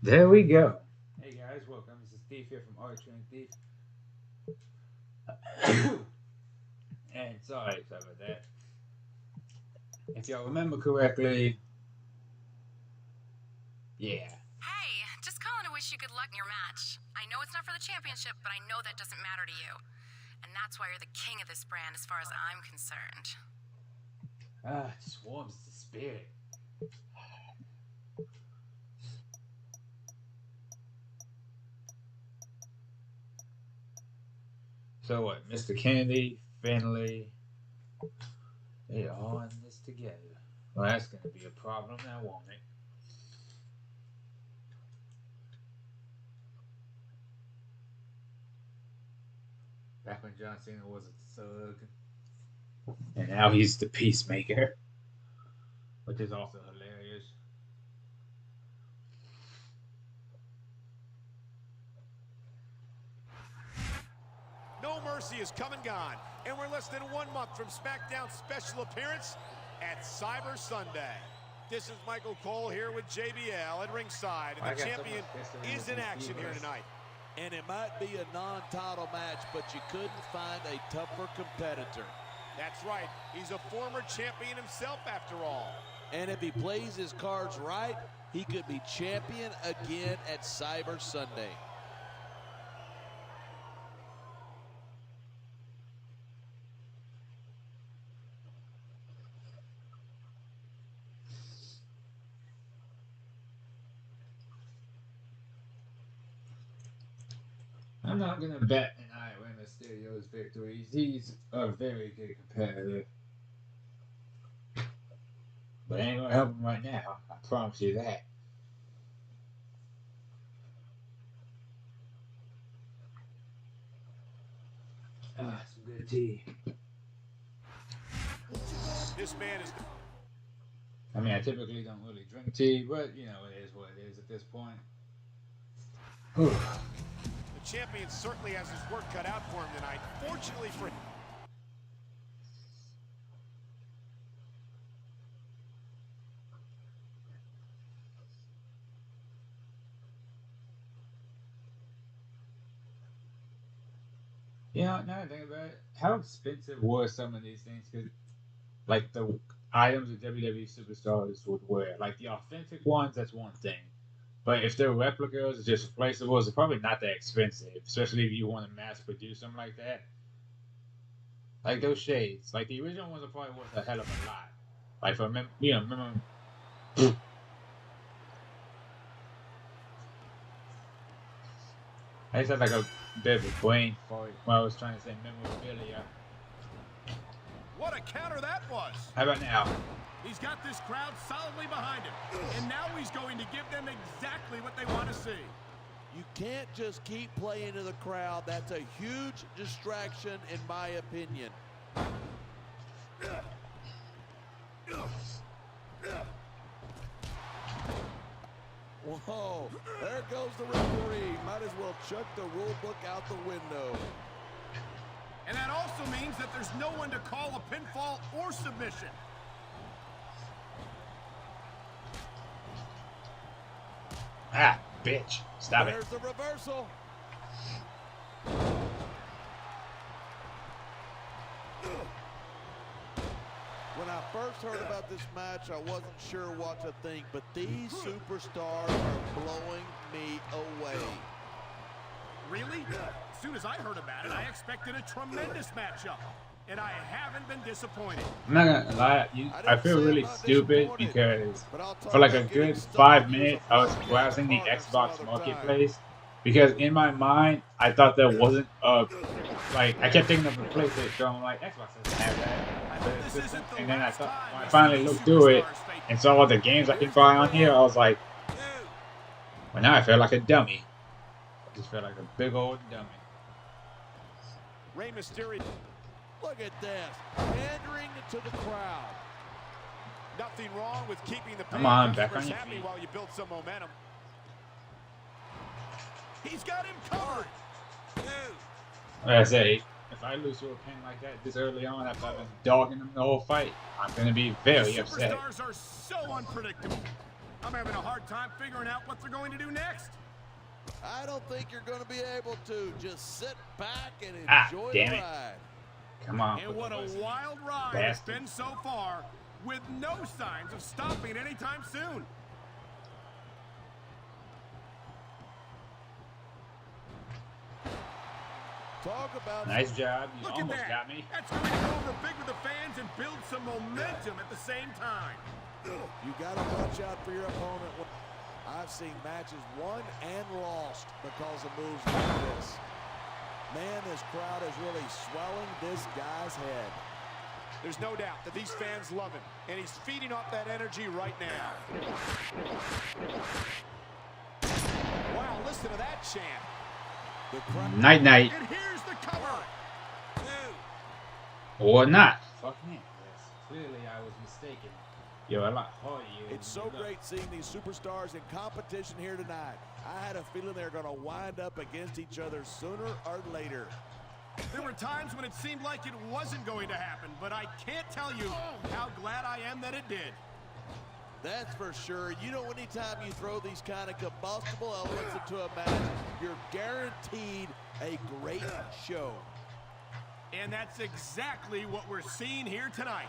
There we go. Hey guys, welcome. This is Thief here from Archer and Thief. And sorry about that. If y'all remember correctly, yeah. Hey, just calling to wish you good luck in your match. I know it's not for the championship, but I know that doesn't matter to you. And that's why you're the king of this brand as far as I'm concerned. Swarms the spirit. So what, Mr. Kennedy, Finley, they are all in this together. Well, that's gonna be a problem now, won't it? Back when John Cena was a thug. And now he's the peacemaker. Which is also hilarious. No Mercy is come and gone, and we're less than 1 month from Smackdown's special appearance at Cyber Sunday. This is Michael Cole here with JBL at ringside, and the champion is in action here tonight. And it might be a non-title match, but you couldn't find a tougher competitor. That's right. He's a former champion himself, after all. And if he plays his cards right, he could be champion again at Cyber Sunday. I'm not gonna bet an eye Rey Mysterio's victories. He's a very good competitor. But it ain't gonna help him right now. I promise you that. Some good tea. This man is... I mean, I typically don't really drink tea, but, you know, it is what it is at this point. The champion certainly has his work cut out for him tonight. Fortunately for him. You know, now that I think about it, how expensive were some of these things? Because, like, the items that WWE superstars would wear, like the authentic ones, that's one thing. But if they're replicas or just replaceables, they're probably not that expensive, especially if you want to mass produce something like that. Like those shades, like the original ones are probably worth a hell of a lot. Like for remember. I just had like a bit of a brain fart when I was trying to say memorabilia. What a counter that was! How about now? He's got this crowd solidly behind him, and now he's going to give them exactly what they want to see. You can't just keep playing to the crowd. That's a huge distraction, in my opinion. Whoa, there goes the referee. Might as well chuck the rule book out the window. And that also means that there's no one to call a pinfall or submission. Ah, bitch. Stop it. There's the reversal. When I first heard about this match, I wasn't sure what to think, but these superstars are blowing me away. Really? As soon as I heard about it, I expected a tremendous matchup. And I haven't been disappointed. I'm not gonna lie, I feel really stupid because for like a good 5 minutes I was browsing the Xbox marketplace because in my mind I thought there wasn't a I kept thinking of the PlayStation, so I'm like Xbox doesn't have that. And then I thought when I finally looked through it and saw all the games I can buy on here, I was like, well, now I feel like a dummy. I just feel like a big old dummy. Rey Mysterio. Look at this, pandering to the crowd. Nothing wrong with keeping the Come on, back on your happy feet. while you build some momentum. He's got him covered. Like I say, if I lose to a pin like that this early on after I've been dogging them the whole fight, I'm gonna be very upset. Superstars are so unpredictable. A I'm having a hard time figuring out what they're going to do next. I don't think you're going to be able to. Just sit back and enjoy damn the it. ride. Come on. And what a wild ride it's been so far, with no signs of stopping anytime soon. Talk about nice job. You Look almost at that. got me. That's going to go over big with the fans and build some momentum at the same time. You got to watch out for your opponent. I've seen matches won and lost because of moves like this. Man, this crowd is really swelling this guy's head. There's no doubt that these fans love him, and he's feeding off that energy right now. Wow, listen to that chant. Night night. And here's the cover. Or not. Fuck me. Yes. Clearly I was mistaken. Yo, I'm not harder you. It's so great seeing these superstars in competition here tonight. I had a feeling they're going to wind up against each other sooner or later. There were times when it seemed like it wasn't going to happen, but I can't tell you how glad I am that it did. That's for sure. You know, anytime you throw these kind of combustible elements into a match, you're guaranteed a great show. And that's exactly what we're seeing here tonight.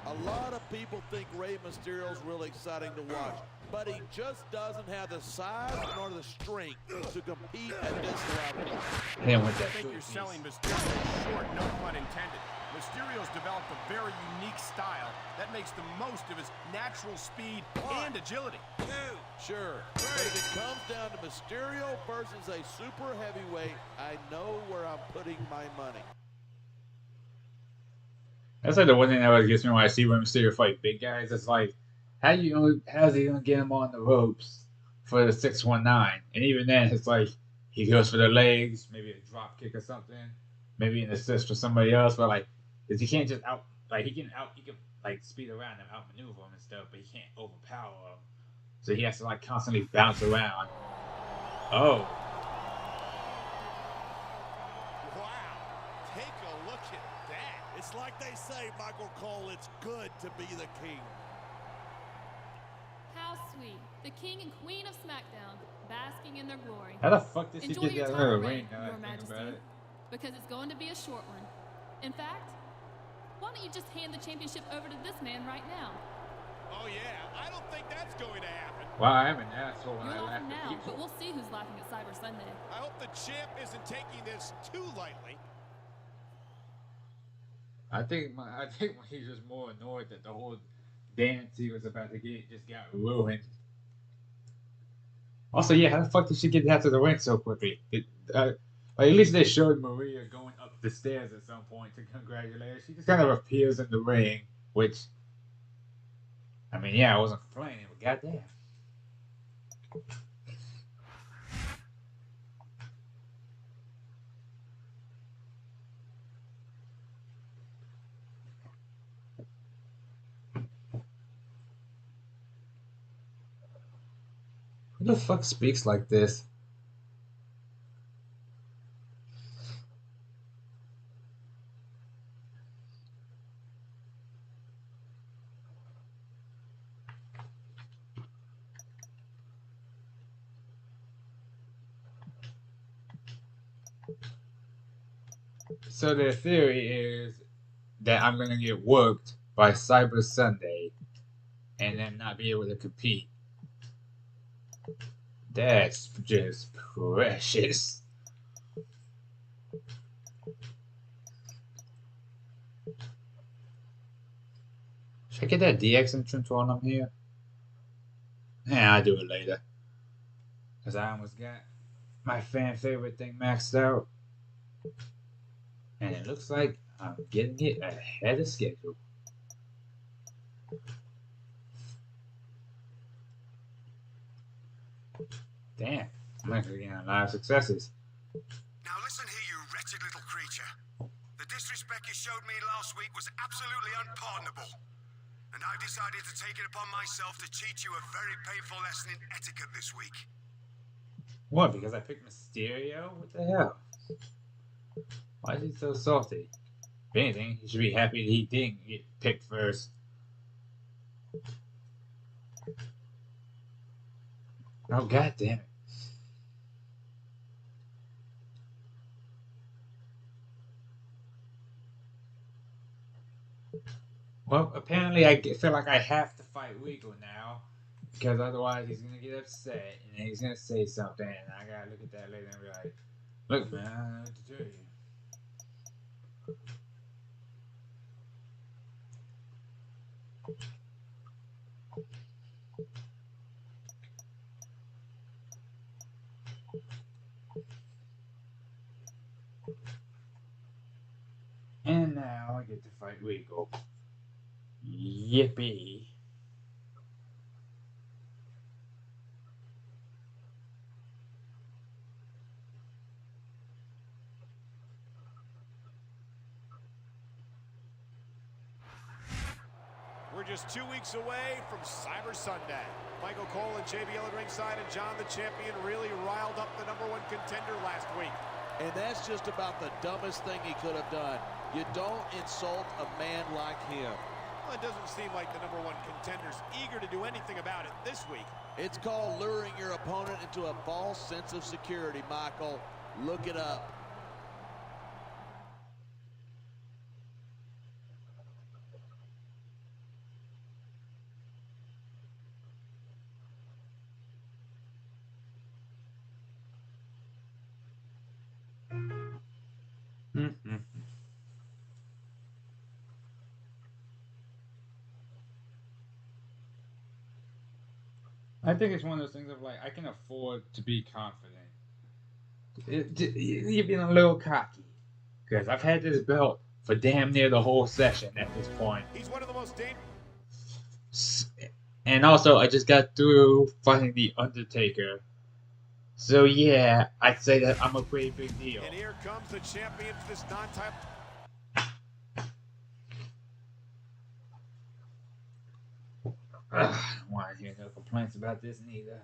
A lot of people think Rey Mysterio's really exciting to watch, but he just doesn't have the size nor the strength to compete at this level. Hit him with I that think you're piece. selling Mysterio short, no pun intended. Mysterio's developed a very unique style that makes the most of his natural speed and agility. Sure, but if it comes down to Mysterio versus a super heavyweight, I know where I'm putting my money. That's like the one thing that always gets me when I see Rey Mysterio fight big guys. It's like, how's he gonna get him on the ropes for the 619? And even then, it's like he goes for the legs, maybe a drop kick or something, maybe an assist for somebody else. But like, cause he can't just he can like speed around and outmaneuver him and stuff, but he can't overpower him. So he has to like constantly bounce around. Oh. Wow, take a look at that. It's like they say, Michael Cole, it's good to be the king. How sweet. The king and queen of Smackdown, basking in their glory. How the fuck did she Enjoy get your that time little of ring? reign, Now Your that I think Majesty, about it. because it's going to be a short one. In fact, why don't you just hand the championship over to this man right now? Oh yeah, I don't think that's going to happen. Wow, I'm an asshole when You're I laugh laughing at now, people. but we'll see who's laughing at Cyber Sunday. I hope the champ isn't taking this too lightly. I think he's just more annoyed that the whole dance he was about to get just got ruined. Also, yeah, how the fuck did she get out to the ring so quickly? Like, at least they showed Maria going up the stairs at some point to congratulate her. She just kind of appears in the ring, which, I mean, yeah, I wasn't complaining, but goddamn. Who the fuck speaks like this? So the theory is that I'm gonna get worked by Cyber Sunday and then not be able to compete. That's just precious. Should I get that DX entrance while I'm here? Yeah, I'll do it later. Because I almost got my fan favorite thing maxed out. And it looks like I'm getting it ahead of schedule. Damn, I'm actually getting a lot of successes. Now listen here, you wretched little creature. The disrespect you showed me last week was absolutely unpardonable. And I decided to take it upon myself to teach you a very painful lesson in etiquette this week. What, because I picked Mysterio? What the hell? Why is he so salty? If anything, he should be happy that he didn't get picked first. Oh, god damn it. Well, apparently I feel like I have to fight Regal now, because otherwise he's going to get upset, and then he's going to say something, and I got to look at that later and be like, look, man, I don't know what to tell you. And now I get to fight Regal. Yippee. We're just 2 weeks away from Cyber Sunday. Michael Cole and JBL at ringside, and John the Champion really riled up the #1 contender last week. And that's just about the dumbest thing he could have done. You don't insult a man like him. Well, it doesn't seem like the #1 contender's eager to do anything about it this week. It's called luring your opponent into a false sense of security, Michael. Look it up. I think it's one of those things of like, I can afford to be confident. You're being a little cocky. Because I've had this belt for damn near the whole session at this point. He's one of the most dangerous. And also, I just got through fighting The Undertaker. So yeah, I'd say that I'm a pretty big deal. And here comes the champion for this non-title. I don't want to hear no complaints about this neither.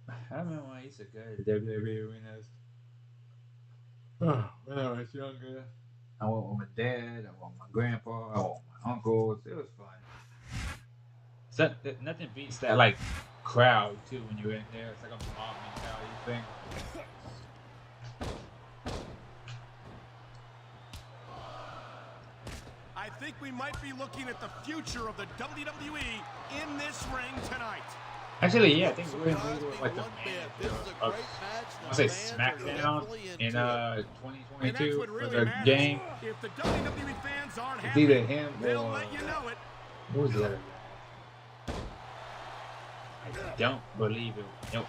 I remember when I used to go to WWE arenas. When I was younger. I went with my dad, I went with my grandpa, I went with my uncles. It was fun. So, nothing beats that like crowd too when you're in there. It's like a mob mentality thing. I think we might be looking at the future of the WWE in this ring tonight. Actually, yeah, I think we're like the manager of, I'll say Smackdown in 2022 for the game. If the WWE fans aren't It's happy, either him they'll or let you know it. who was the other guy? I don't believe it. Nope.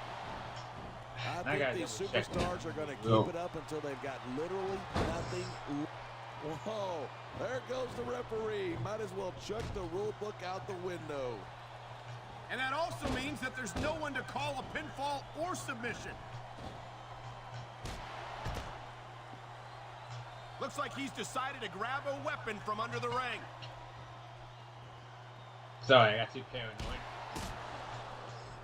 I think these superstars are going to keep it up until they've got literally nothing. Whoa, there goes the referee. Might as well chuck the rule book out the window. And that also means that there's no one to call a pinfall or submission. Looks like he's decided to grab a weapon from under the ring. Sorry, I got too paranoid.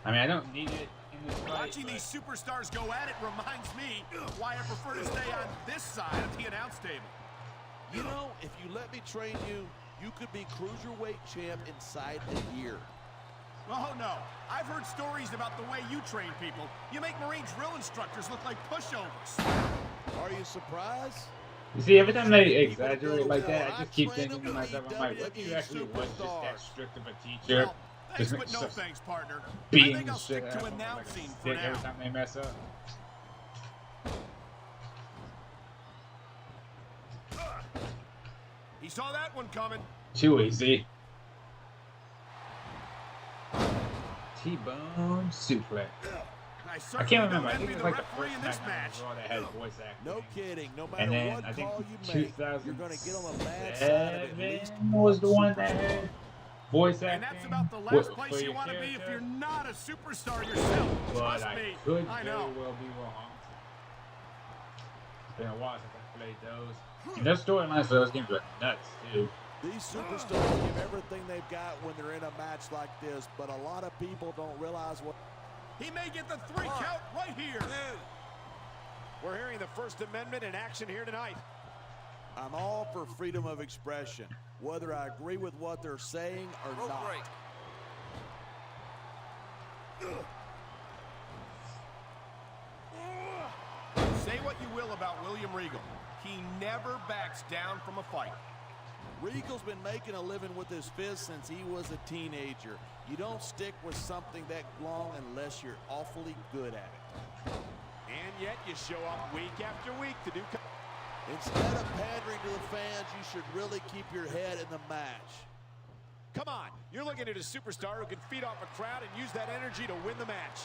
I mean, I don't need it in this fight. Watching these superstars go at it reminds me why I prefer to stay on this side of the announce table. You know, if you let me train you, you could be cruiserweight champ inside a year. Oh, no. I've heard stories about the way you train people. You make Marine drill instructors look like pushovers. Are you surprised? You see, every time they exaggerate like that, I just keep thinking to myself, I'm like, what if you actually was just that strict of a teacher? Well, thanks, but no thanks, partner. Beating I think the I'll shit stick out to of them like a announcing for stick now. every time they mess up. He saw that one coming. Too easy. T-bone suplex. I can't remember. I think it was like the first match that had voice acting. No kidding. No matter And then what I think call you make, you're going to get on the bad side of at least 2007 was the one that had voice acting. And that's about the last place you want to be if you're not a superstar yourself. But Trust I me, could I very know. well be wrong. It's been a while since I played those. And those storylines for those games were nuts too. These superstars give everything they've got when they're in a match like this, but a lot of people don't realize what. He may get the 3 count right here. We're hearing the First Amendment in action here tonight. I'm all for freedom of expression, whether I agree with what they're saying or not. Say what you will about William Regal. He never backs down from a fight. Regal's been making a living with his fist since he was a teenager. You don't stick with something that long unless you're awfully good at it. And yet you show up week after week to do... Instead of pandering to the fans, you should really keep your head in the match. Come on, you're looking at a superstar who can feed off a crowd and use that energy to win the match.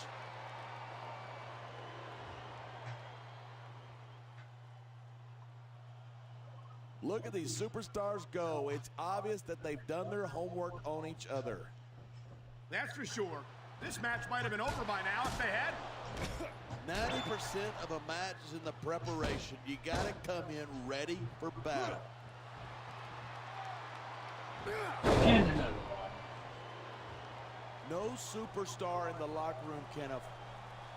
Look at these superstars go. It's obvious that they've done their homework on each other. That's for sure. This match might have been over by now if they had. 90% of a match is in the preparation. You gotta come in ready for battle. And another one. No superstar in the locker room can afford.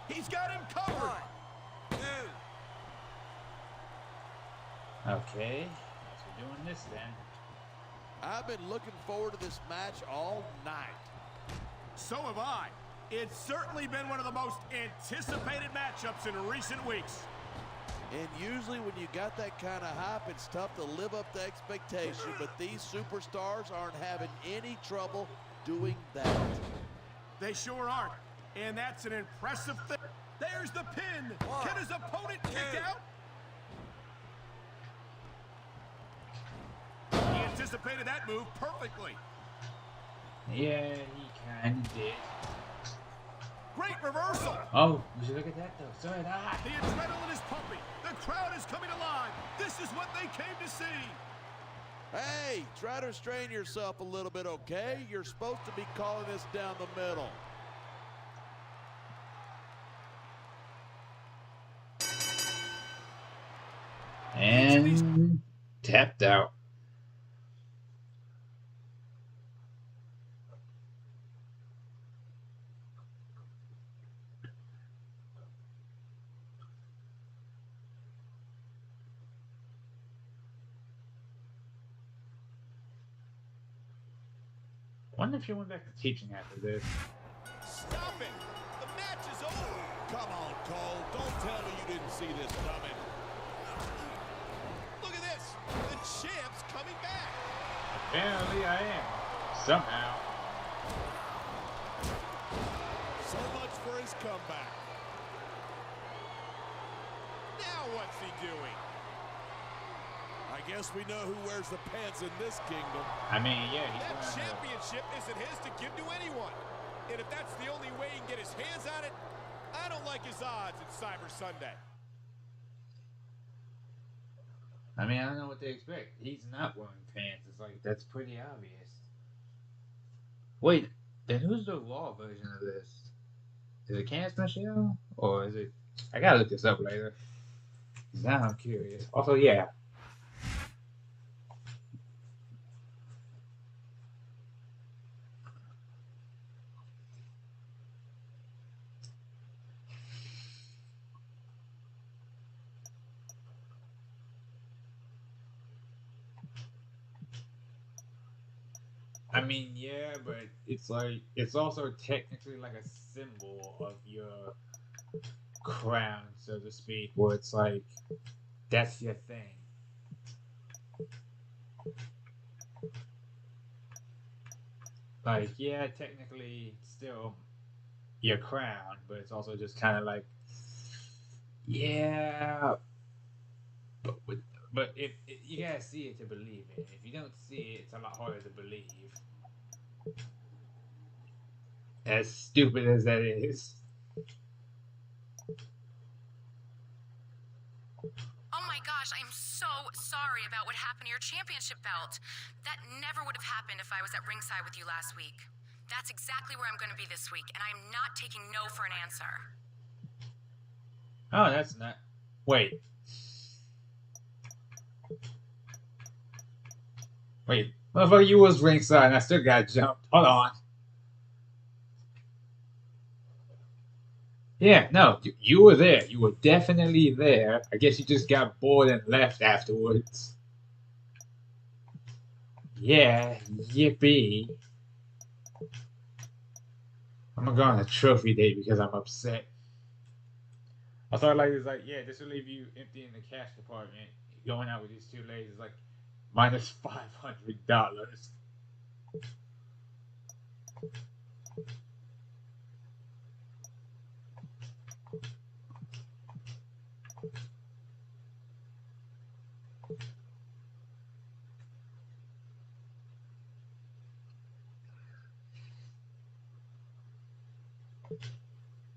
He's got him covered. Okay, so we're doing this then. I've been looking forward to this match all night. So have I. It's certainly been one of the most anticipated matchups in recent weeks. And usually when you got that kind of hype, it's tough to live up to expectation, but these superstars aren't having any trouble doing that. They sure aren't. And that's an impressive thing. There's the pin. Can his opponent kick out? He anticipated that move perfectly. Yeah, he kind of did. Great reversal. Oh, you should look at that though. So did I. The adrenaline is pumping. The crowd is coming alive. This is what they came to see. Hey, try to restrain yourself a little bit, okay? You're supposed to be calling this down the middle. And tapped out. Wonder if she went back to teaching after this. Stop it. The match is over. Come on, Cole. Don't tell me you didn't see this coming. Look at this. The champ's coming back. Apparently I am. Somehow. So much for his comeback. Now what's he doing? I guess we know who wears the pants in this kingdom. I mean, yeah, he's That wearing championship isn't his to give to anyone. And if that's the only way he can get his hands on it, I don't like his odds at Cyber Sunday. I mean, I don't know what they expect. He's not wearing pants. It's like, that's pretty obvious. Wait, then who's the Raw version of this? Is it Candice Michelle? Or is it... I gotta look this up later. Now I'm curious. Also, yeah. I mean, yeah, but it's like, it's also technically like a symbol of your crown, so to speak, where it's like, that's your thing. Like, yeah, technically, it's still your crown, but it's also just kind of like, yeah, but if you gotta see it to believe it. If you don't see it, it's a lot harder to believe. As stupid as that is. Oh my gosh, I'm so sorry about what happened to your championship belt. That never would have happened if I was at ringside with you last week. That's exactly where I'm going to be this week, and I'm not taking no for an answer. Oh, that's not... Wait. Wait. Motherfucker, you was ringside and I still got jumped. Hold on. Yeah, no, you were there. You were definitely there. I guess you just got bored and left afterwards. Yeah, yippee. I'm gonna go on a trophy date because I'm upset. I thought like it's like, yeah, this will leave you empty in the cash department. Going out with these two ladies is like minus $500.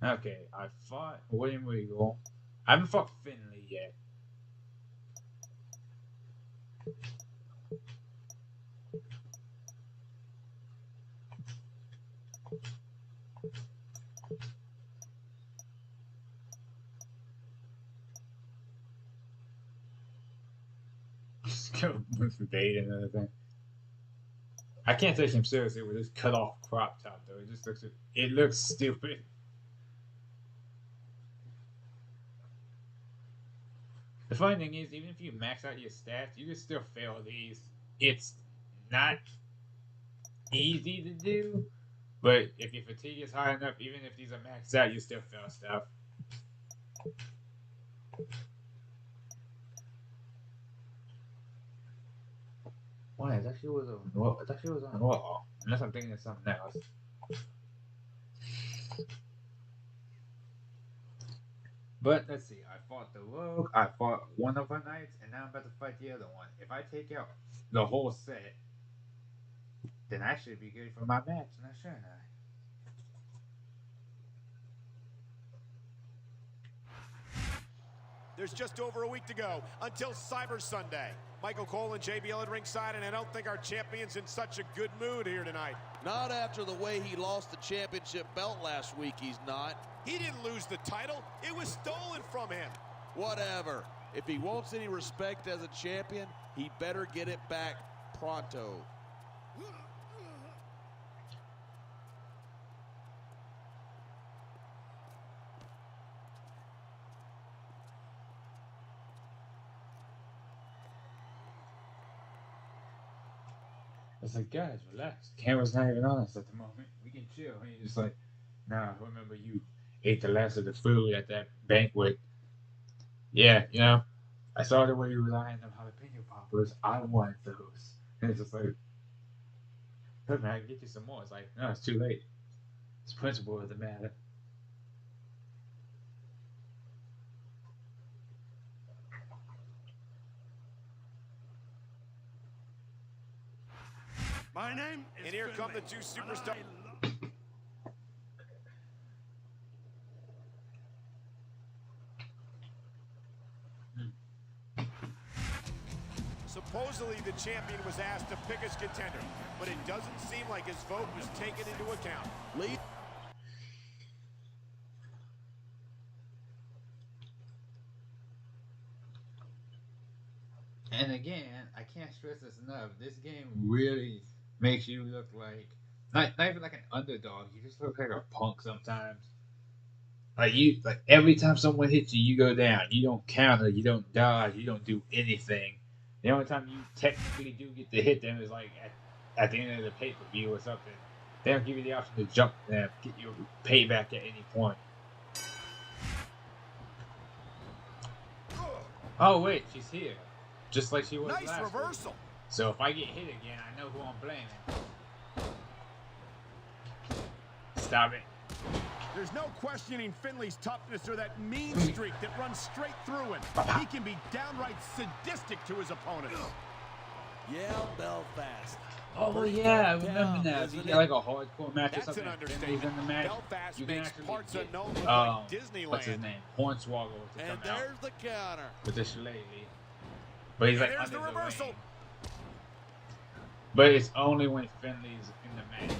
Okay, I fought William Regal. I haven't fought Finley yet. Just go with bait and everything. I can't take him seriously with this cut off crop top though. It just looks stupid. The funny thing is, even if you max out your stats, you can still fail these. It's not easy to do, but if your fatigue is high enough, even if these are maxed out, you still fail stuff. Why? It actually was on Raw. Unless I'm thinking of something else. But let's see. I fought the Rogue. I fought one of her knights, and now I'm about to fight the other one. If I take out the whole set, then I should be good for my match, now shouldn't I? There's just over a week to go until Cyber Sunday. Michael Cole and JBL at ringside, and I don't think our champion's in such a good mood here tonight. Not after the way he lost the championship belt last week, he's not. He didn't lose the title. It was stolen from him. Whatever. If he wants any respect as a champion, he better get it back pronto. It's like, guys, relax. The camera's not even on us at the moment. We can chill. And he's just like, nah, remember you ate the last of the food at that banquet. Yeah, you know, I saw the way you were eyeing them jalapeno poppers. I wanted those. And it's just like, look, man, I can get you some more. It's like, no, it's too late. It's the principle of the matter. My name is and here come the two superstars. Supposedly the champion was asked to pick his contender, but it doesn't seem like his vote was taken into account. Lead. And again, I can't stress this enough. This game really makes you look like not even like an underdog. You just look like a punk sometimes. Like every time someone hits you, you go down. You don't counter. You don't dodge. You don't do anything. The only time you technically do get to hit them is like at the end of the pay-per-view or something. They don't give you the option to jump them, get your payback at any point. Oh wait, she's here. Just like she was nice last reversal. week. So if I get hit again, I know who I'm blaming. Stop it. There's no questioning Finley's toughness or that mean streak that runs straight through him. He can be downright sadistic to his opponent. Yeah, Belfast. Oh yeah, I remember now. If you get like a hardcore match or That's something, an Finley's in the match, Belfast you can makes actually parts get, unknown look like Disneyland. what's his name? Hornswoggle to And come out there's the counter. with this lady. But he's like There's under the the reversal. ring. But it's only when Finley's in the match.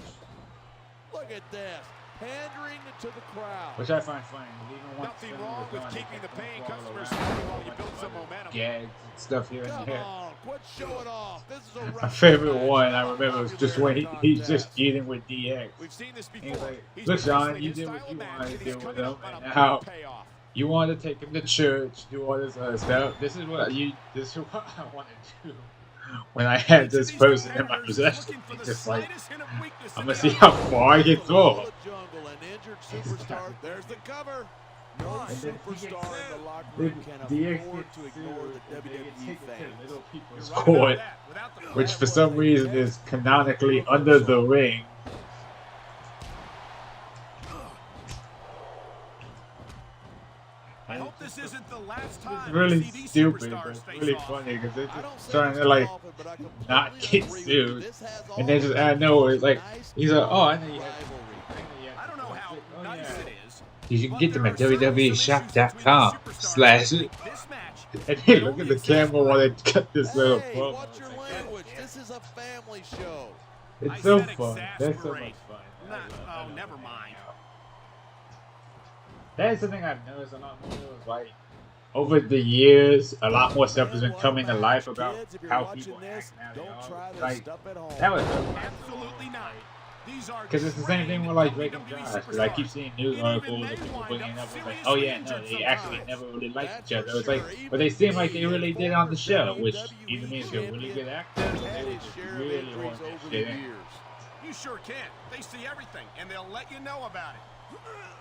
Look at this. pandering to the crowd. Which I find funny. Even once Nothing wrong with keeping the paying customers happy while you build some momentum. Gags and stuff here and Come there. on, quit showing off. This is a My favorite one I not a remember was just when popularity he's just contest. eating with DX. We've seen this He's before. like, He's look, been Sean, wrestling you his did what style you of match, wanted and to he's do with coming him, up on and a now big payoff. you want to take him to church, do all this other stuff. This is what I want to do when I have this person in my possession. It's just like, I'm gonna see how far I can throw him. Jungle, an injured superstar. There's the cover. No And then superstar in the locker the room can DX afford gets to ignore sued, the and they get WWE taken to fans. Little People's You're right about Court, that. Without the which for some reason is canonically under the ring. I hope this isn't the last time It's really we see these stupid, but superstars it's face really off. funny because they're I don't just say trying this to like often, but I completely not get agree with you. sued, This has all and then just the out of nowhere, it's like nice he's like, oh, I know you have. rivalry. I don't know how Oh, nice yeah. it is. You can but get them there at are certainly some issues between these www.shop.com/. superstars that make this match And they not look at only the camera while they cut this little Hey, promo. watch It's your like, language. This is a family show. it's I so said fun. That's so much exasperate. fun. Oh, never mind. That's the thing I've noticed a lot more. Is like over the years, a lot more stuff has been coming to life about how people act now. Don't try this Like stuff at home. that was Absolutely not. These are because it's the same thing with like Drake and WWE Josh. Because I keep superstars. seeing news And articles even of they people wind bringing up up it's like, seriously oh yeah, no, injured they actually sometimes. never really liked That's each other. for It's like, sure. Even but they seem like they the really did on the show, which WWE either means they're really good actors or had they were his just share of really injuries on that over the shit. in. years. You sure can. They see everything, and they'll let you know about it.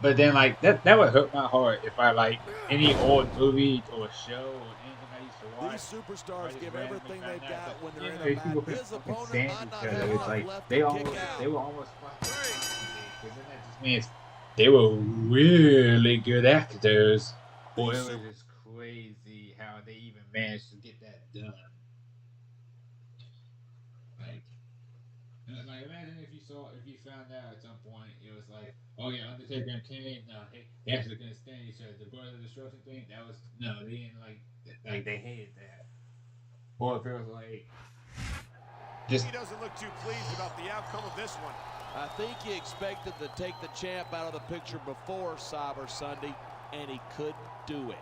But then like that would hurt my heart if I like any old movie or show or anything I used to watch. These superstars just give randomly everything found they've out got that, when you they're know, in a people match. can His fucking opponent stand might each not other. have It's enough like left they to almost kick out. they were almost fucking because then that just means they were really good actors, or it was just crazy how they even managed to get that done. Like imagine if you found out at some point it was like, oh yeah, Undertaker and Kane, no, they actually couldn't stand each other. The Brother Destruction thing, that was no, they didn't like they hated that. Or if it was like just He doesn't look too pleased about the outcome of this one. I think he expected to take the champ out of the picture before Cyber Sunday, and he couldn't do it.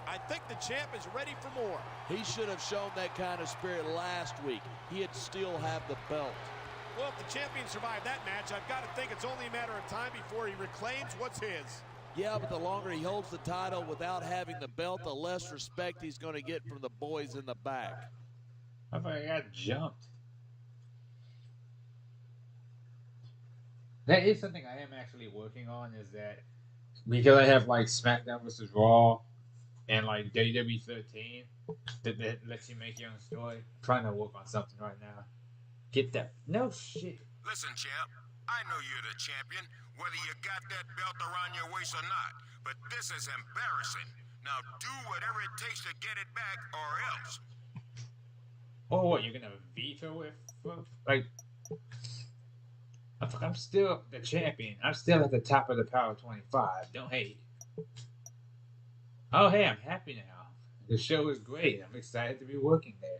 I think the champ is ready for more. He should have shown that kind of spirit last week. He'd still have the belt. Well, if the champion survived that match, I've got to think it's only a matter of time before he reclaims what's his. Yeah, but the longer he holds the title without having the belt, the less respect he's going to get from the boys in the back. I thought I got jumped. That is something I am actually working on. Is that because I have like SmackDown versus Raw and like WWE 13 that lets you make your own story. I'm trying to work on something right now. Get that. No shit. Listen, champ, I know you're the champion, whether you got that belt around your waist or not. But this is embarrassing. Now do whatever it takes to get it back, or else. Oh, what? You're gonna veto it? Like, I'm still the champion. I'm still at the top of the Power 25. Don't hate. Oh, hey, I'm happy now. The show is great. I'm excited to be working there.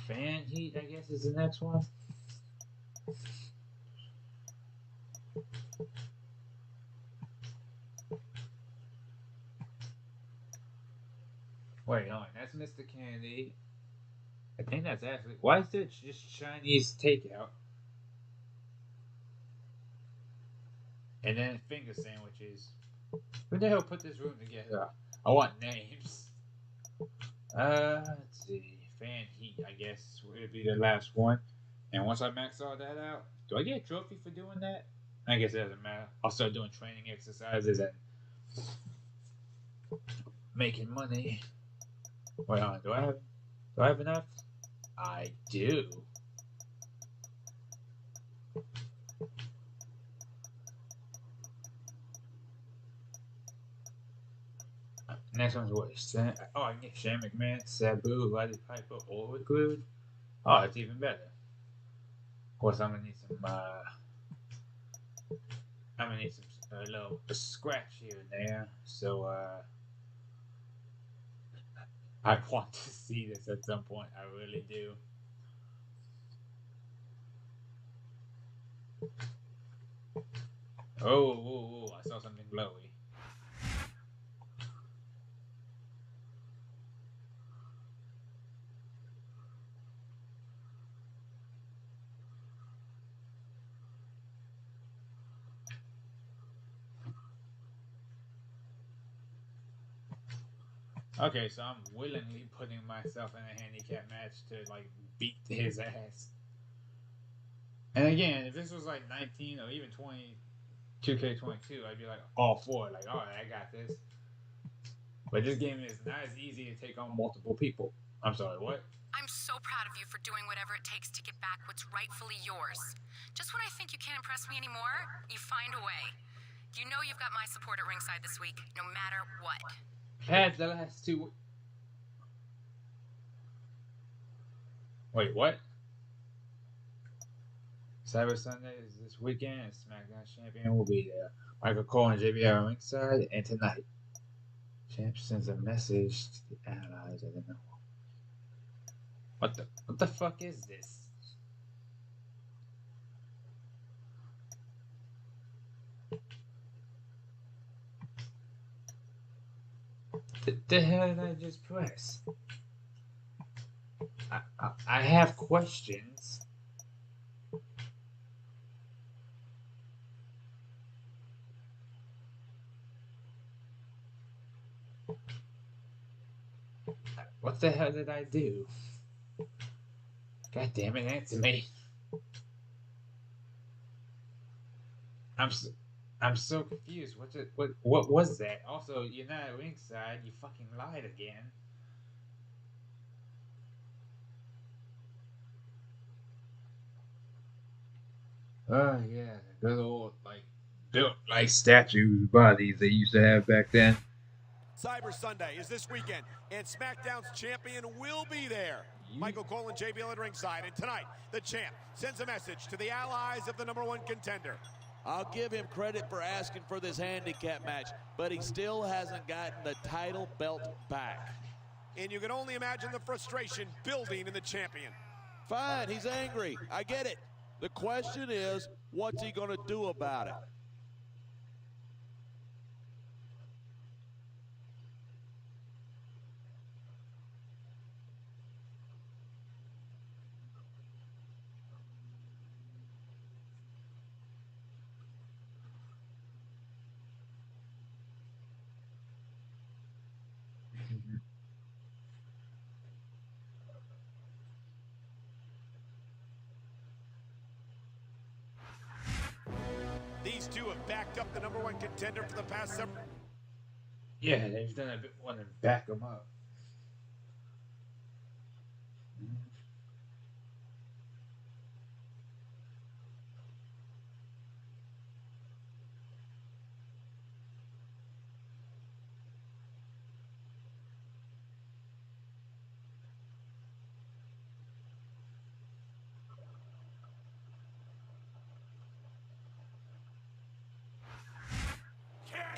Fan heat, I guess, is the next one. Wait, hold on. That's Mr. Candy. I think that's actually. Why is there just Chinese takeout? And then finger sandwiches. Who the hell put this room together? I want names. Let's see. Fan heat, I guess, will be the last one. And once I max all that out, do I get a trophy for doing that? I guess it doesn't matter. I'll start doing training exercises and making money. Wait on, do I have enough? I do. Next one's what? Oh, I can get Shane McMahon, Sabu, Roddy Piper, all recruited. Oh, it's even better. Of course, I'm gonna need some. I'm gonna need some a little scratch here and there. So I want to see this at some point. I really do. Oh, I saw something glowy. Okay, so I'm willingly putting myself in a handicap match to like beat his ass. And again, if this was like 19 or even 20, 2K22, I'd be like all for it. Like, all right, I got this. But this game is not as easy to take on multiple people. I'm sorry, what? I'm so proud of you for doing whatever it takes to get back what's rightfully yours. Just when I think you can't impress me anymore, you find a way. You know you've got my support at ringside this week, no matter what. Had the last two. Wait, what? Cyber Sunday is this weekend, and Smackdown champion will be there. Michael Cole and JBL ringside, and tonight, Champ sends a message to the allies. I don't know. What the fuck is this? The hell did I just press? I have questions. What the hell did I do? God damn it, answer me. I'm so confused. What was that? Also, you're not at ringside. You fucking lied again. Oh yeah, good old like built like statues bodies they used to have back then. Cyber Sunday is this weekend, and SmackDown's champion will be there. Michael Cole and JBL at ringside, and tonight, the champ sends a message to the allies of the #1 contender. I'll give him credit for asking for this handicap match, but he still hasn't gotten the title belt back. And you can only imagine the frustration building in the champion. Fine, he's angry. I get it. The question is, what's he going to do about it? These two have backed up the #1 contender for the past several. Yeah, they've done a bit more than back them up.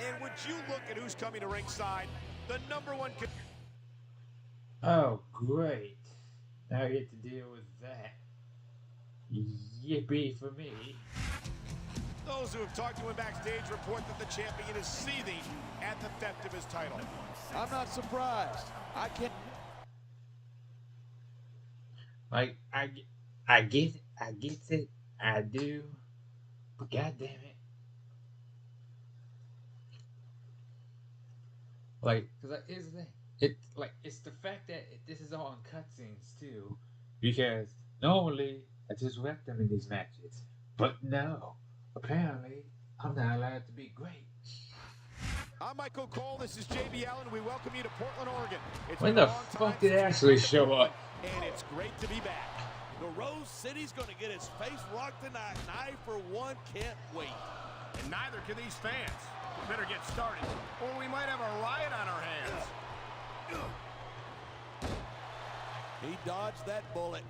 And would you look at who's coming to ringside? The #1 Oh, great. Now I get to deal with that. Yippee for me. Those who have talked to him backstage report that the champion is seething at the theft of his title. I'm not surprised. I can't. Like, I get it, I do, but god damn it. Like, cause it's the fact that this is all in cutscenes too, because normally I just wreck them in these matches, but no, apparently I'm not allowed to be great. I'm Michael Cole, this is JBL, and we welcome you to Portland, Oregon. When the fuck did Ashley show up? And it's great to be back. The Rose City's going to get his face rocked tonight, and I, for one, can't wait. And neither can these fans. We better get started, or we might have a riot on our hands. He dodged that bullet.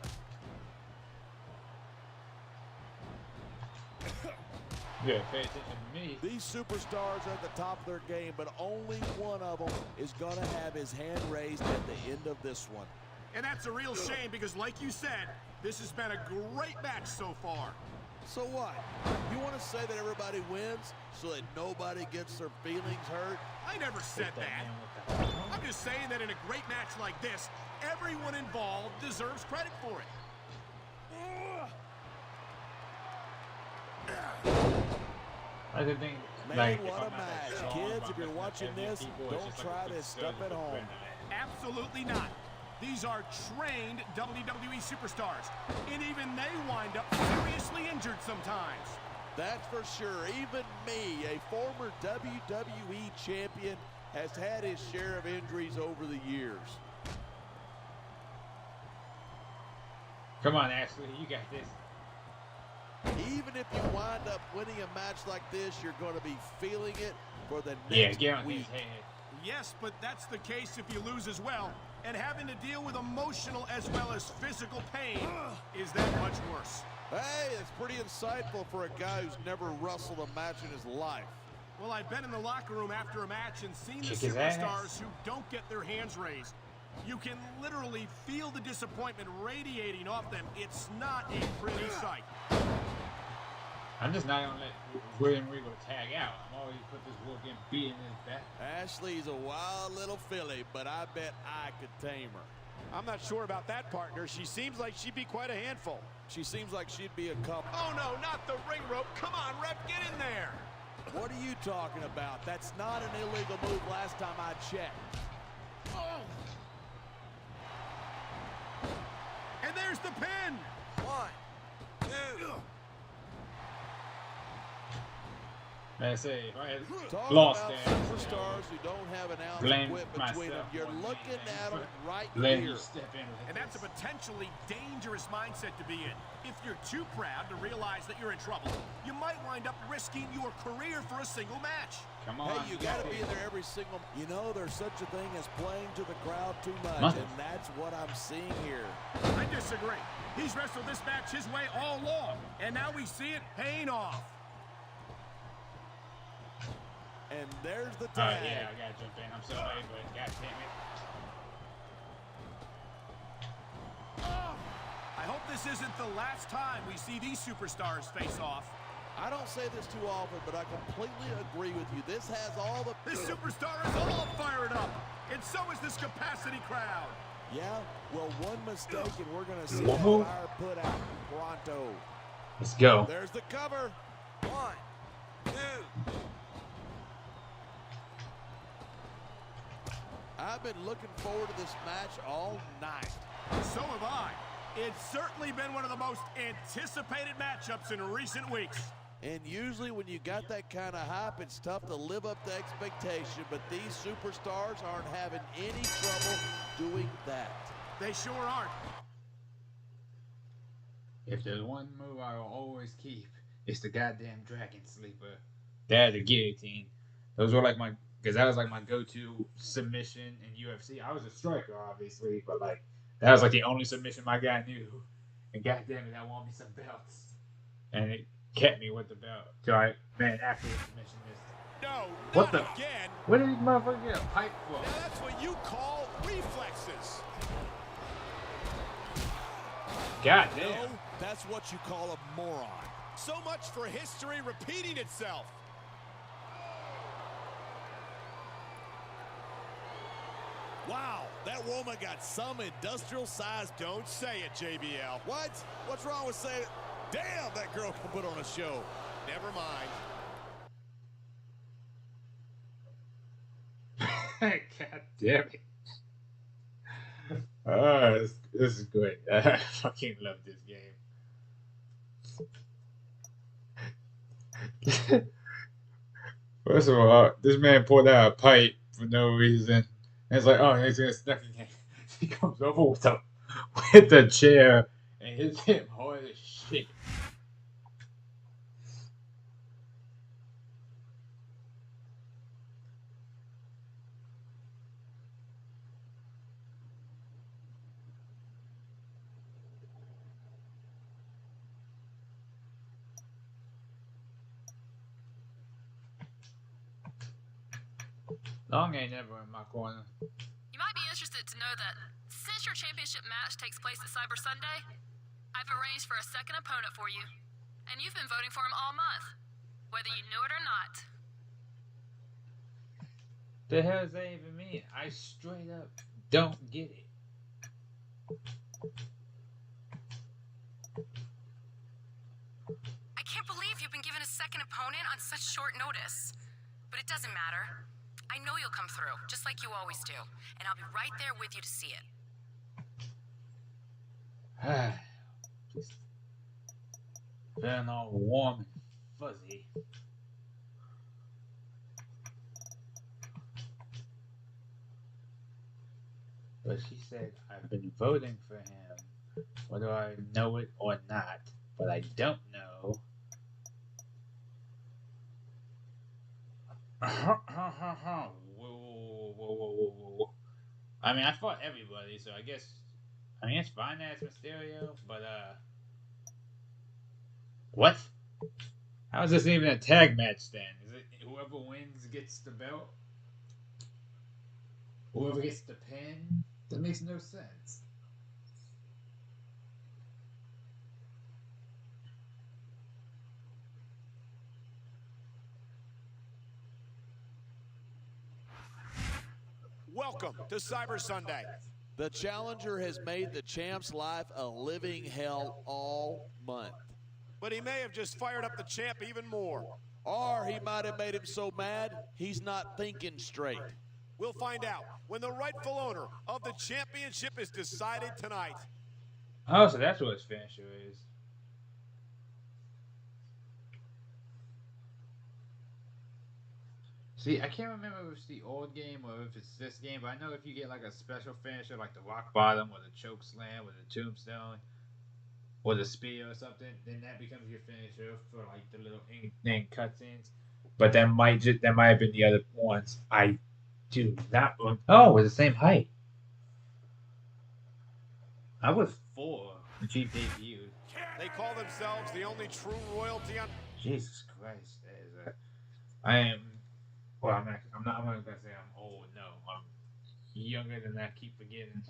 Yeah, pay attention to me. These superstars are at the top of their game, but only one of them is going to have his hand raised at the end of this one. And that's a real shame because, like you said, this has been a great match so far. So what? You want to say that everybody wins so that nobody gets their feelings hurt? I never said that. I'm just saying that in a great match like this, everyone involved deserves credit for it. I didn't think, Man, like, what a match. Kids, if you're watching this, don't try this stuff at home. Absolutely not. These are trained WWE superstars, and even they wind up seriously injured sometimes. That's for sure. Even me, a former WWE champion, has had his share of injuries over the years. Come on, Ashley, you got this. Even if you wind up winning a match like this, you're going to be feeling it for the next get on week. his head. Yes, but that's the case if you lose as well. And having to deal with emotional as well as physical pain is that much worse. Hey, it's pretty insightful for a guy who's never wrestled a match in his life. Well, I've been in the locker room after a match and seen the Kick his superstars ass. who don't get their hands raised. You can literally feel the disappointment radiating off them. It's not a pretty sight. I'm just not gonna let William Regal tag out. I'm always put this wolf in beating his back. Ashley's a wild little filly, but I bet I could tame her. I'm not sure about that, partner. She seems like she'd be quite a handful. She seems like she'd be a couple. Oh, no, not the ring rope. Come on, ref, get in there. What are you talking about? That's not an illegal move last time I checked. Oh. And there's the pin. 1, 2. Man, say, if I had Talking lost about that, superstars who don't have an ounce blame of quit between them. myself You're on looking me, at them but right let here. you step in with And that's a this. potentially dangerous mindset to be in. If you're too proud to realize that you're in trouble, you might wind up risking your career for a single match. Come on. Hey, you got to be there every single. You know, there's such a thing as playing to the crowd too much, Nothing. and that's what I'm seeing here. I disagree. He's wrestled this match his way all along, and now we see it paying off. And there's the Oh, tag. yeah, I gotta jump in. I'm so late, but god damn it. I hope this isn't the last time we see these superstars face off. I don't say this too often, but I completely agree with you. This has all the... This superstar is all fired up, and so is this capacity crowd. Yeah, well, one mistake, and we're going to see One that move. fire put out pronto. Let's go. There's the cover. 1, 2. I've been looking forward to this match all night. So have I. It's certainly been one of the most anticipated matchups in recent weeks. And usually when you got that kind of hype, it's tough to live up to expectation, but these superstars aren't having any trouble doing that. They sure aren't. If there's one move I will always keep, it's the goddamn Dragon Sleeper. That, the guillotine. Those were like my, because that was like my go-to submission in UFC. I was a striker, obviously, but like, that was like the only submission my guy knew. And goddamn it, I won me some belts. And it kept me with the belt. So I, man, after the submission is, No, what the? not again. What did these motherfuckers get a pipe for? Now that's what you call reflexes. Goddamn. No, that's what you call a moron. So much for history repeating itself. Wow, that woman got some industrial size. Don't say it, JBL. What? What's wrong with saying it? Damn, that girl can put on a show. Never mind. God damn it. Oh, this is great. I fucking love this game. First of all, this man pulled out a pipe for no reason. And it's like, oh, he's gonna snuff again. He comes over with the chair and hits him hard as shit. Long ain't never in my corner. You might be interested to know that since your championship match takes place at Cyber Sunday, I've arranged for a second opponent for you. And you've been voting for him all month, whether you knew it or not. The hell does that even mean? I straight up don't get it. I can't believe you've been given a second opponent on such short notice. But it doesn't matter. I know you'll come through, just like you always do. And I'll be right there with you to see it. Just feeling all warm and fuzzy. But she said, I've been voting for him, whether I know it or not. But I don't know. Whoa. I mean, I fought everybody, so I guess... I mean, it's fine that it's Mysterio, but, what? How is this even a tag match, then? Is it whoever wins gets the belt? Whoever gets the pin? That makes no sense. Welcome to Cyber Sunday. The challenger has made the champ's life a living hell all month. But he may have just fired up the champ even more. Or he might have made him so mad, he's not thinking straight. We'll find out when the rightful owner of the championship is decided tonight. Oh, so that's what his finisher is. See, I can't remember if it's the old game or if it's this game, but I know if you get like a special finisher like the rock bottom or the choke slam or the tombstone or the spear or something, then that becomes your finisher for like the little in cutscenes. But that might have been the other ones. I do not. Oh, we're the same height. I was 4 when she debuted. They call themselves the only true royalty on. Jesus Christ, that is I am. Well, I'm not gonna say I'm old. No, I'm younger than that. Keep forgetting.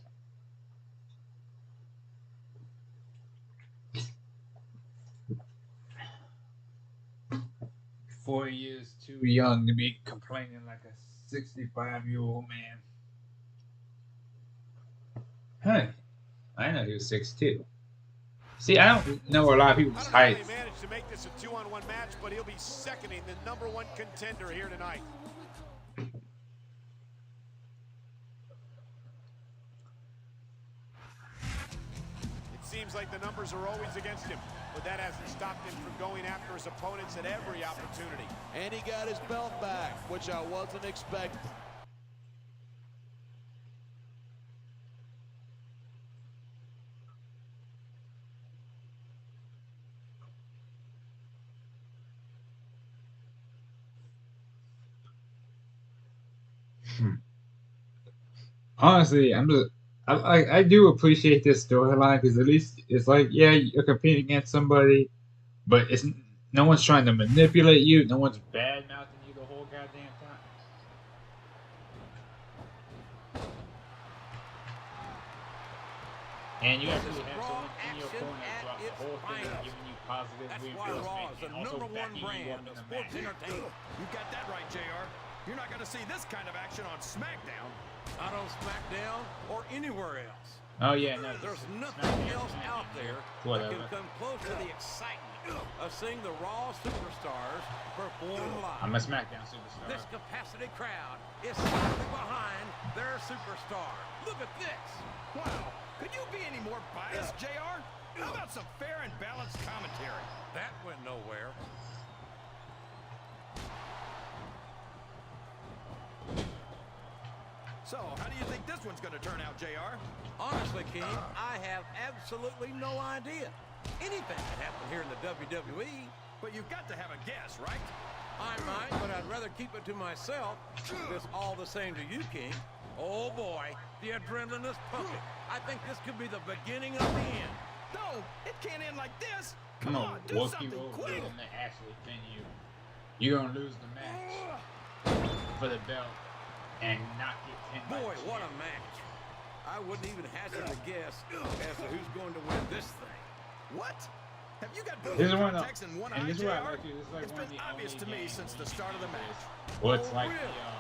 Four years too young to be complaining like a 65-year-old man. Hey, I know he was 6'2". See, I don't know a lot of people's heights. He managed to make this a 2-on-1 match, but he'll be seconding the #1 contender here tonight. It seems like the numbers are always against him, but that hasn't stopped him from going after his opponents at every opportunity. And he got his belt back, which I wasn't expecting. Honestly, I do appreciate this storyline because at least it's like, yeah, you're competing against somebody, but it's no one's trying to manipulate you. No one's bad mouthing you the whole goddamn time. And you actually have someone in your corner throughout the whole thing, giving you positive reinforcement and also backing you up in the match. You got that right, JR. You're not going to see this kind of action on Smackdown. Not on Smackdown or anywhere else. Oh yeah, no. There's nothing else out there that can come close to the excitement of seeing the Raw superstars perform live. I'm a Smackdown superstar. This capacity crowd is solidly behind their superstar. Look at this. Wow. Could you be any more biased, JR? How about some fair and balanced commentary? That went nowhere. So, how do you think this one's going to turn out, JR? Honestly, King, I have absolutely no idea. Anything can happen here in the WWE. But you've got to have a guess, right? I might, but I'd rather keep it to myself. It's all the same to you, King. Oh, boy, the adrenaline is pumping. I think this could be the beginning of the end. No, it can't end like this. Come on, do something quick. And they actually pin you. You're going to lose the match for the belt. And not get pinned. Boy, what a match. I wouldn't even hazard a guess as to who's going to win this thing. What? Have you got both This is one of contacts in one eye, this is what I JR? like. This is like It's one of been the obvious only to me games since the where you start of can the do match. this. Well, it's Oh, like really? the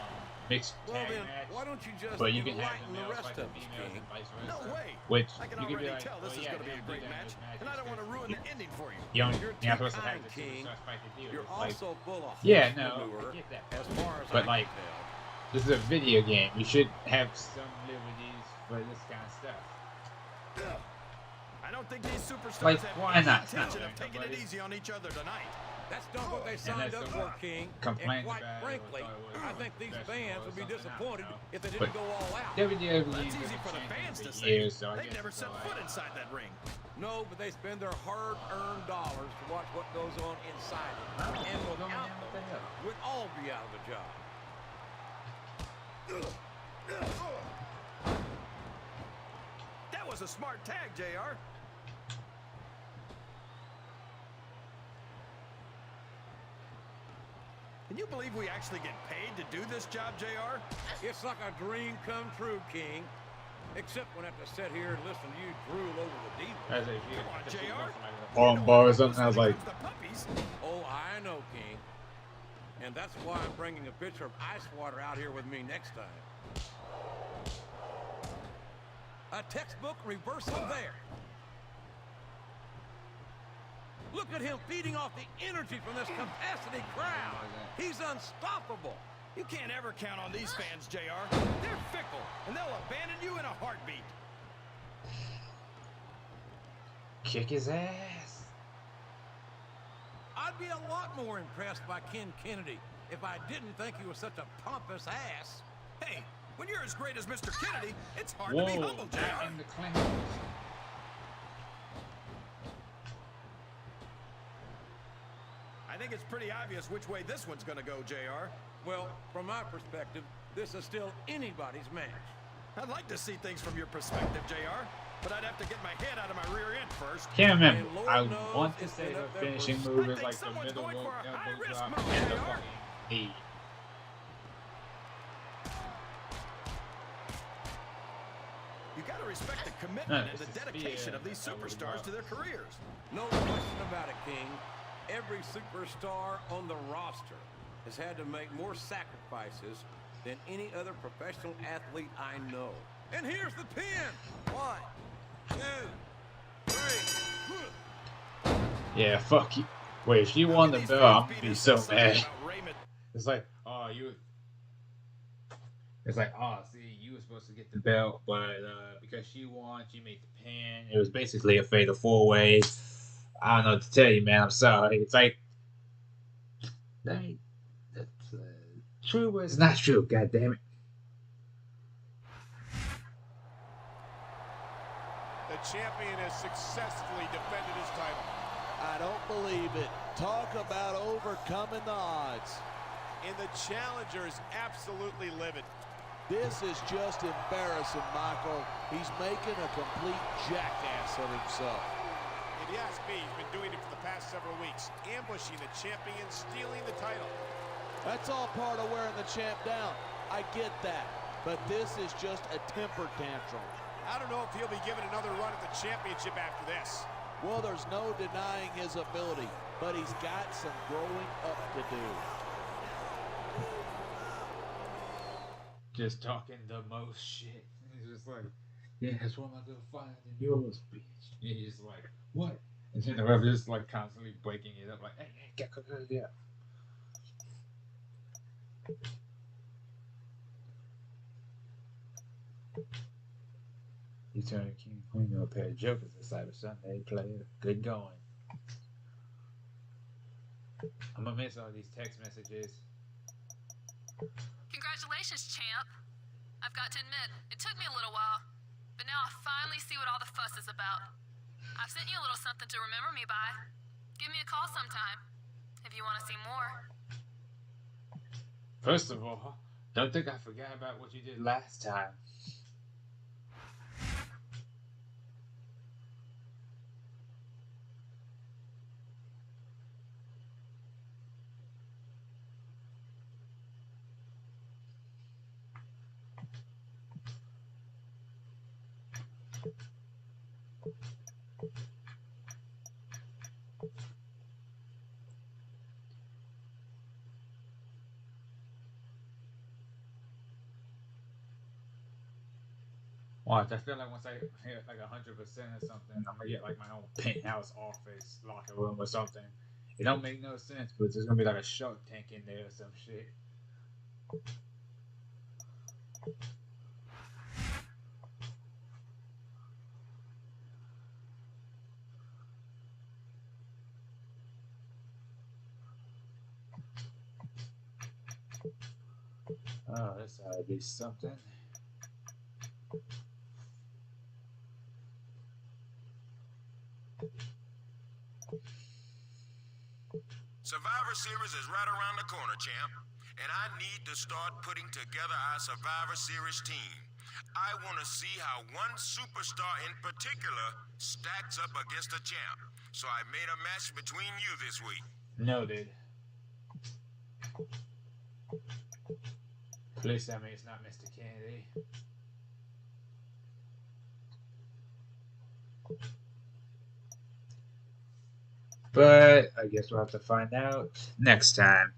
mixed Well tag then, match, why don't you just but you can have enlighten the the males rest fight the of us, females King? and vice No versa. way. Which I can you can be already like, tell this well, is yeah, going to be they a don't do great that in match, those matches and I don't want to ruin the ending for you. you're not You're supposed to have kind, the King. superstars fight the deal. You're It's like, also full of yeah, horse no, manure, I get that. as far as But I like, can tell. this is a video game. You should have some liberties for this kind of stuff. I don't think these superstars Like, have why any not? It's not intention fair, of taking it nobody. easy on each other tonight. That's not what they And signed that's up the for, King. And complaint quite about it, frankly, or thought it was I think these professional fans or would be something, I don't disappointed know. if they But didn't go all out. WWE That's games easy have for the been fans to changing say. for years, so I They've guess never it's set alright. foot inside that ring. No, but they spend their hard-earned dollars to watch what goes on inside it. And without them, we'd all be out of a job. That was a smart tag, JR. Can you believe we actually get paid to do this job, JR? It's like a dream come true, King. Except when I have to sit here and listen to you drool over the deal. As if you Come on, if you JR. want somebody to arm bar or something, I was like, Oh, I know, King. And that's why I'm bringing a pitcher of ice water out here with me next time. A textbook reversal there. Look at him feeding off the energy from this capacity crowd. He's unstoppable. You can't ever count on these fans, JR. They're fickle, and they'll abandon you in a heartbeat. kick his ass. I'd be a lot more impressed by Ken Kennedy if I didn't think he was such a pompous ass. Hey, when you're as great as Mr. Kennedy, it's hard to be Whoa, humble, not JR. in the clinch. I think it's pretty obvious which way this one's going to go, JR. Well, from my perspective, this is still anybody's match. I'd like to see things from your perspective, JR, but I'd have to get my head out of my rear end first. Can't remember. And Lord I knows want to it's say been the up there finishing for- move I is think like the someone's middle going rope for a elbow high-risk drop move, and the JR. fucking knee. You got to respect the commitment No, and it's the the dedication spear of these that would superstars work. to their careers. No question about it, King. Every superstar on the roster has had to make more sacrifices than any other professional athlete I know. And here's the pin. 1, 2, 3. Yeah, fuck you. Wait, if she won the belt, I'm gonna be so mad. It's like, oh, you. It's like, oh, see, you were supposed to get the belt, but because she won, she made the pin. It was basically a fatal 4-way. I don't know what to tell you, man. I'm sorry. It's like, that's true, but it's not true. God damn it. The champion has successfully defended his title. I don't believe it. Talk about overcoming the odds. And the challenger is absolutely livid. This is just embarrassing, Michael. He's making a complete jackass of himself. If you ask me, he's been doing it for the past several weeks, ambushing the champion, stealing the title. That's all part of wearing the champ down. I get that. But this is just a temper tantrum. I don't know if he'll be given another run at the championship after this. Well, there's no denying his ability, but he's got some growing up to do. Just talking the most shit. He's just like, yeah, that's one of my good finer than yours, bitch. And he's like, what? And then the ref is like constantly breaking it up, like, hey, get. You turn the king and queen into a pair of jokers this Cyber Sunday, player. Good going. I'm gonna miss all these text messages. Congratulations, champ. I've got to admit, it took me a little while, but now I finally see what all the fuss is about. I've sent you a little something to remember me by. Give me a call sometime, if you want to see more. First of all, don't think I forgot about what you did last time. Watch, I feel like once I hit like 100% or something, I'm gonna get like my own penthouse office locker room or something. It don't make no sense, but there's gonna be like a Shark Tank in there or some shit. Oh, this ought to be something. Survivor Series is right around the corner, champ. And I need to start putting together our Survivor Series team. I want to see how one superstar in particular stacks up against a champ. So I made a match between you this week. Noted. Please tell me it's not Mr. Kennedy. But I guess we'll have to find out next time.